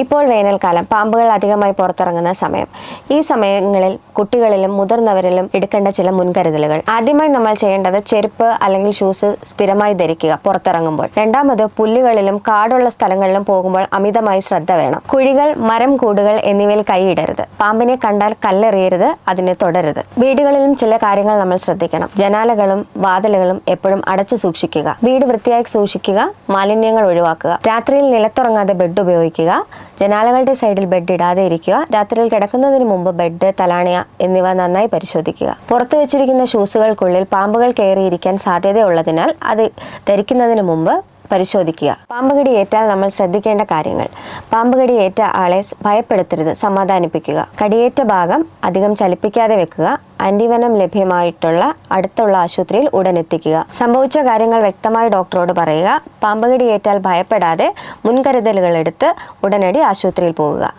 ഇപ്പോൾ വേനൽക്കാലം, പാമ്പുകൾ അധികമായി പുറത്തിറങ്ങുന്ന സമയം. ഈ സമയങ്ങളിൽ കുട്ടികളിലും മുതിർന്നവരിലും എടുക്കേണ്ട ചില മുൻകരുതലുകൾ. ആദ്യമായി നമ്മൾ ചെയ്യേണ്ടത് ചെരുപ്പ് അല്ലെങ്കിൽ ഷൂസ് സ്ഥിരമായി ധരിക്കുക പുറത്തിറങ്ങുമ്പോൾ. രണ്ടാമത്, പുല്ലുകളിലും കാടുള്ള സ്ഥലങ്ങളിലും പോകുമ്പോൾ അമിതമായി ശ്രദ്ധ വേണം. കുഴികൾ, മരം കൂടുകൾ എന്നിവയിൽ കൈയിടരുത്. പാമ്പിനെ കണ്ടാൽ കല്ലെറിയരുത്, അതിനെ തൊടരുത്. വീടുകളിലും ചില കാര്യങ്ങൾ നമ്മൾ ശ്രദ്ധിക്കണം. ജനാലകളും വാതിലുകളും എപ്പോഴും അടച്ചു സൂക്ഷിക്കുക. വീട് വൃത്തിയായി സൂക്ഷിക്കുക. മാലിന്യങ്ങൾ ഒഴിവാക്കുക. രാത്രിയിൽ നിലത്തുറങ്ങാതെ ബെഡ് ഉപയോഗിക്കുക. ജനാലകളുടെ സൈഡിൽ ബെഡ് ഇടാതെ ഇരിക്കുക. രാത്രിയിൽ കിടക്കുന്നതിന് മുമ്പ് ബെഡ്, തലാണിയ എന്നിവ നന്നായി പരിശോധിക്കുക. പുറത്തു വെച്ചിരിക്കുന്ന ഷൂസുകൾക്കുള്ളിൽ പാമ്പുകൾ കയറിയിരിക്കാൻ സാധ്യതയുള്ളതിനാൽ അത് ധരിക്കുന്നതിന് മുമ്പ് പരിശോധിക്കുക. പാമ്പുകടി ഏറ്റാൽ നമ്മൾ ശ്രദ്ധിക്കേണ്ട കാര്യങ്ങൾ. പാമ്പുകടി ഏറ്റ ആളെ ഭയപ്പെടുത്തരുത്, സമാധാനിപ്പിക്കുക. കടിയേറ്റ ഭാഗം അധികം ചലിപ്പിക്കാതെ വെക്കുക. ആന്റിവെനം ലഭ്യമായിട്ടുള്ള അടുത്തുള്ള ആശുപത്രിയിൽ ഉടൻ എത്തിക്കുക. സംഭവിച്ച കാര്യങ്ങൾ വ്യക്തമായി ഡോക്ടറോട് പറയുക. പാമ്പുകടി ഏറ്റാൽ ഭയപ്പെടാതെ മുൻകരുതലുകൾ എടുത്ത് ഉടനടി ആശുപത്രിയിൽ പോകുക.